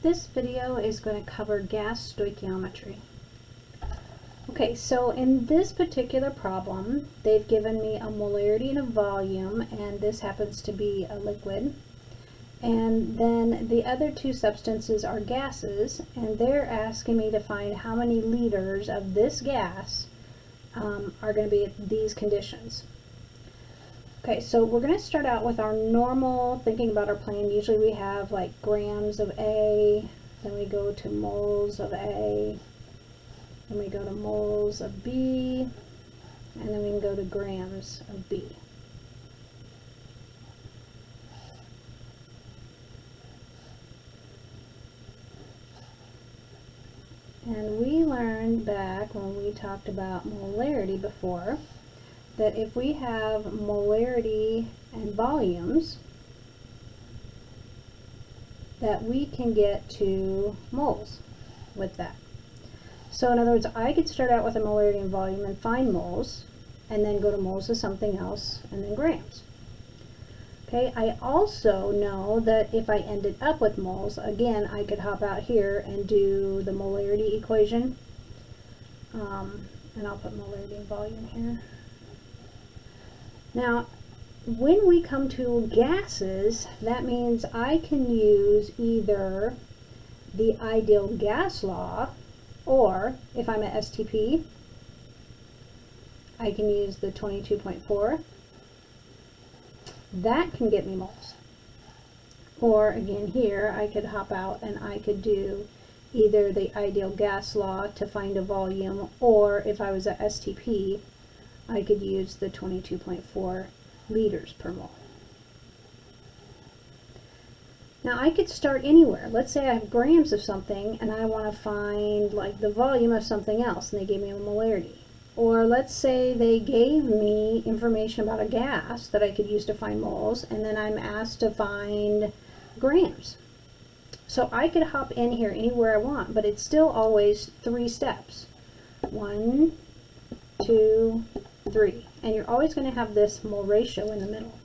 This video is going to cover gas stoichiometry. Okay, so in this particular problem, they've given me a molarity and a volume, and this happens to be a liquid. And then the other two substances are gases, and they're asking me to find how many liters of this gas are going to be at these conditions. Okay, so we're going to start out with our normal thinking about our plane. Usually we have like grams of A, then we go to moles of A, then we go to moles of B, and then we can go to grams of B. And we learned back when we talked about molarity before that if we have molarity and volumes, that we can get to moles with that. So in other words, I could start out with a molarity and volume and find moles, and then go to moles of something else, and then grams. Okay, I also know that if I ended up with moles, again, I could hop out here and do the molarity equation. And I'll put molarity and volume here. Now, when we come to gases, that means I can use either the ideal gas law, or if I'm at STP, I can use the 22.4. That can get me moles. Or again here, I could hop out and I could do either the ideal gas law to find a volume, or if I was at STP, I could use the 22.4 liters per mole. Now I could start anywhere. Let's say I have grams of something and I want to find like the volume of something else, and they gave me a molarity. Or let's say they gave me information about a gas that I could use to find moles, and then I'm asked to find grams. So I could hop in here anywhere I want, but it's still always 3 steps. 1, 2, 3. And you're always going to have this mole ratio in the middle.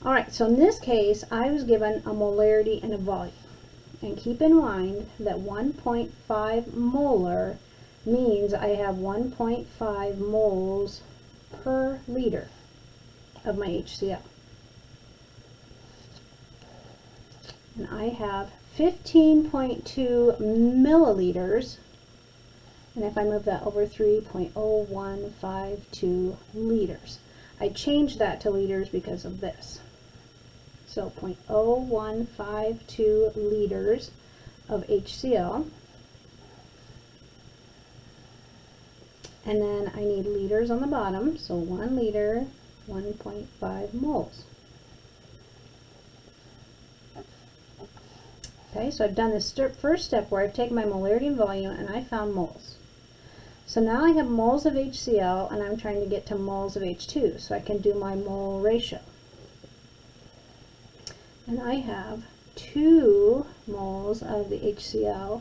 Alright, so in this case, I was given a molarity and a volume. And keep in mind that 1.5 molar means I have 1.5 moles per liter of my HCl. And I have 15.2 milliliters, and if I move that over, 3.0152 liters. I changed that to liters because of this. So 0.0152 liters of HCl. And then I need liters on the bottom, so 1 liter, 1.5 moles. Okay, so I've done this first step where I've taken my molarity and volume and I found moles. So now I have moles of HCl and I'm trying to get to moles of H2, so I can do my mole ratio. And I have 2 moles of the HCl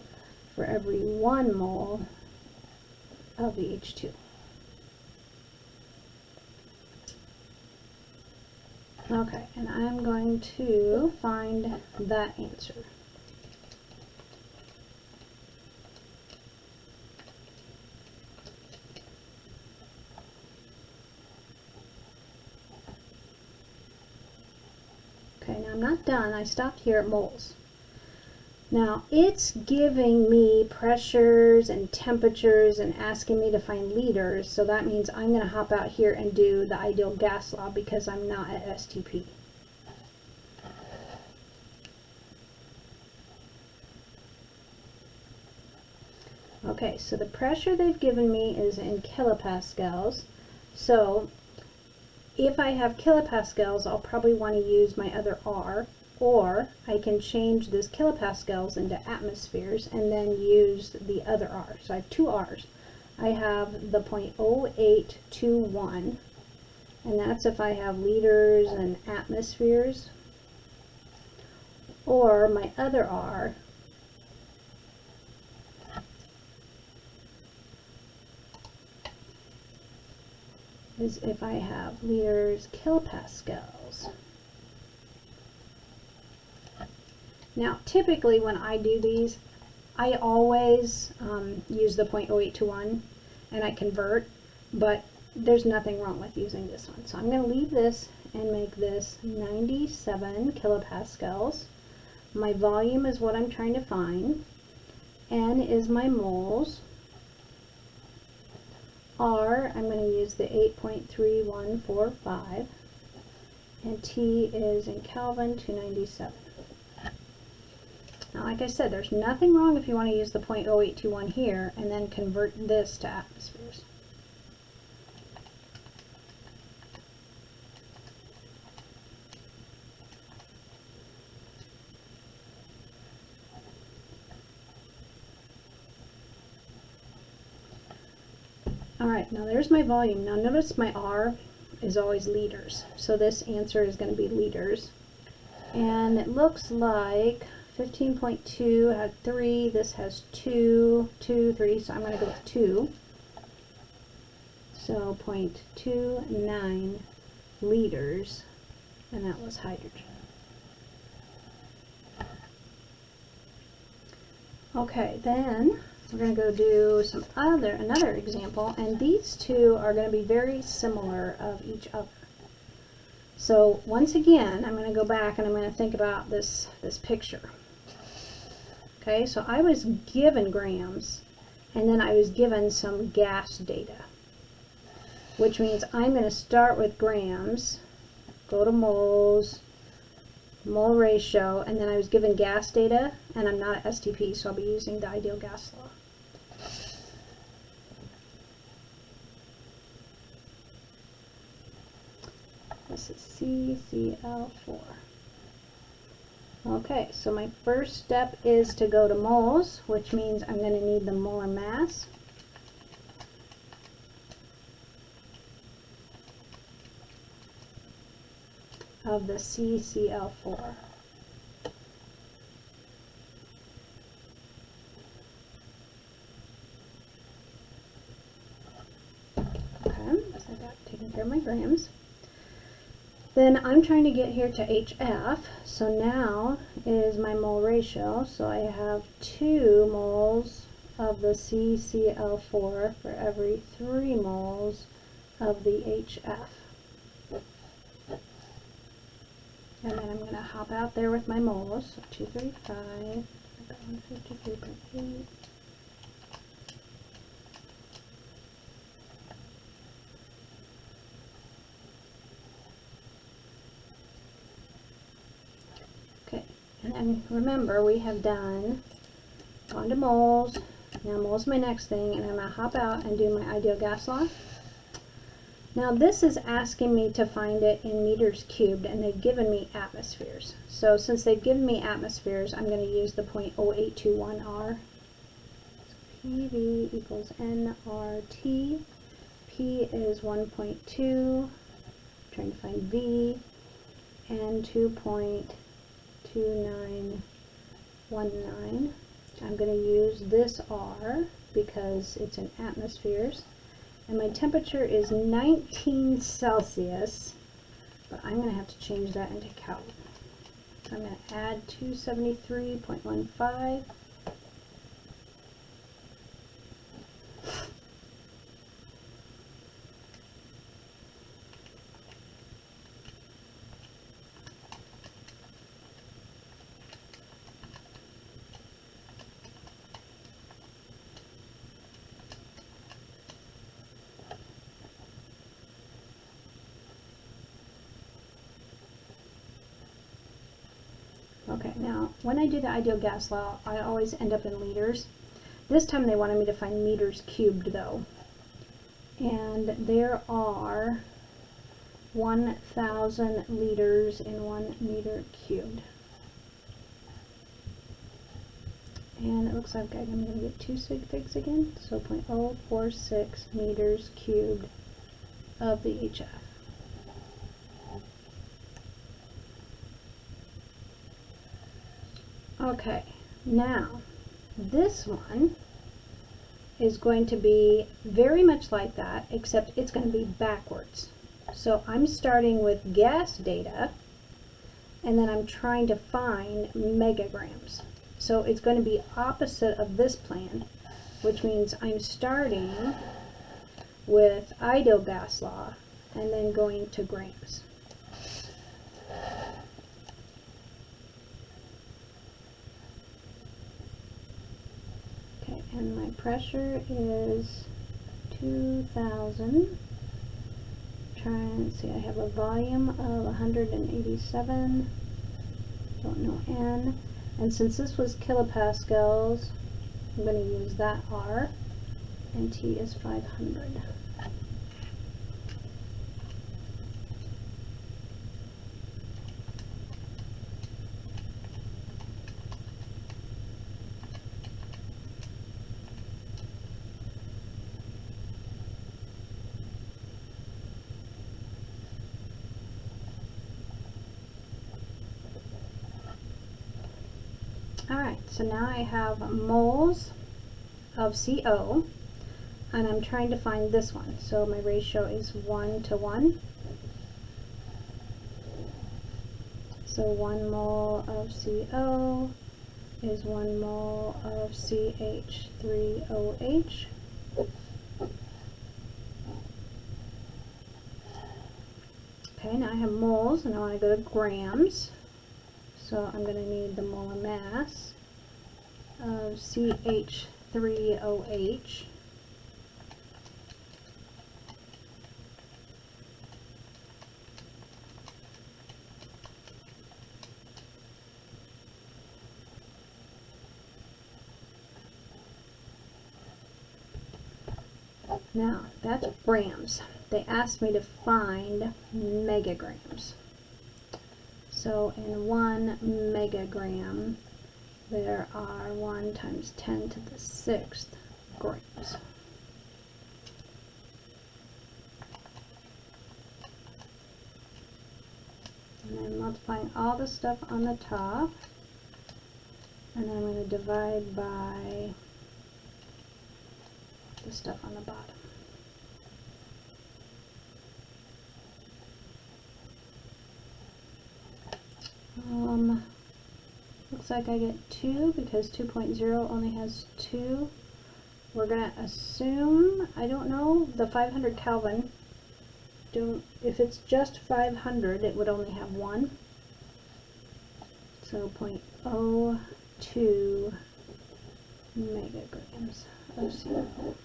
for every 1 mole of the H2. Okay, and I'm going to find that answer. Okay, now I'm not done. I stopped here at moles. Now it's giving me pressures and temperatures and asking me to find liters, so that means I'm going to hop out here and do the ideal gas law because I'm not at STP. Okay, so the pressure they've given me is in kilopascals. So if I have kilopascals, I'll probably want to use my other R, or I can change this kilopascals into atmospheres and then use the other R. So I have 2 R's. I have the 0.0821, and that's if I have liters and atmospheres, or my other R is if I have liters kilopascals. Now, typically when I do these, I always use the 0.0821 and I convert, but there's nothing wrong with using this one. So I'm going to leave this and make this 97 kilopascals. My volume is what I'm trying to find. N is my moles. R, I'm going to use the 8.3145. And T is in Kelvin, 297. Now, like I said, there's nothing wrong if you want to use the 0.0821 here and then convert this to atmospheres. Alright, now there's my volume. Now notice my R is always liters. So this answer is going to be liters. And it looks like 15.2 had 3. This has 2, 2, 3. So I'm going to go with 2. So 0.29 liters. And that was hydrogen. Okay, then we're going to go do another example, and these two are going to be very similar of each other. So once again, I'm going to go back and I'm going to think about this picture. Okay, so I was given grams, and then I was given some gas data, which means I'm going to start with grams, go to moles, mole ratio, and then I was given gas data, and I'm not at STP, so I'll be using the ideal gas law. This is CCl4. Okay, so my first step is to go to moles, which means I'm going to need the molar mass. Of the CCl4. Okay, so I got taken care of my grams. Then I'm trying to get here to HF, so now is my mole ratio. So I have 2 moles of the CCl4 for every 3 moles of the HF. And then I'm going to hop out there with my moles. So 235, I got 153.8. Okay, and then remember we have gone to moles. Now moles is my next thing, and I'm going to hop out and do my ideal gas law. Now this is asking me to find it in meters cubed, and they've given me atmospheres. So since they've given me atmospheres, I'm going to use the 0.0821 R. So PV equals nRT. P is 1.2. Trying to find V, and 2.2919. I'm going to use this R because it's in atmospheres. And my temperature is 19 Celsius, but I'm going to have to change that into Kelvin. So I'm going to add 273.15. Okay, now when I do the ideal gas law, I always end up in liters. This time they wanted me to find meters cubed though. And there are 1,000 liters in 1 meter cubed. And it looks like I'm going to get 2 sig figs again. So 0.046 meters cubed of the HF. Okay, now this one is going to be very much like that, except it's going to be backwards. So I'm starting with gas data, and then I'm trying to find megagrams. So it's going to be opposite of this plan, which means I'm starting with ideal gas law and then going to grams. Okay, and my pressure is 2,000. Try and see, I have a volume of 187, don't know N, and since this was kilopascals, I'm going to use that R, and T is 500. Alright, so now I have moles of CO, and I'm trying to find this one. So my ratio is 1 to 1. So 1 mole of CO is 1 mole of CH3OH. Okay, now I have moles, and I want to go to grams. So I'm going to need the molar mass of CH3OH. Now, that's grams. They asked me to find megagrams. So in 1 megagram, there are 1 times 10 to the 6th grams. And I'm multiplying all the stuff on the top, and then I'm going to divide by the stuff on the bottom. Looks like I get 2 because 2.0 only has 2. We're going to assume, I don't know, the 500 Kelvin. If it's just 500, it would only have 1. So 0.02 megagrams of CO.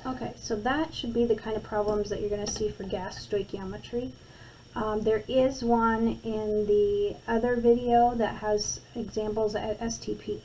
Okay, so that should be the kind of problems that you're going to see for gas stoichiometry. There is one in the other video that has examples at STP.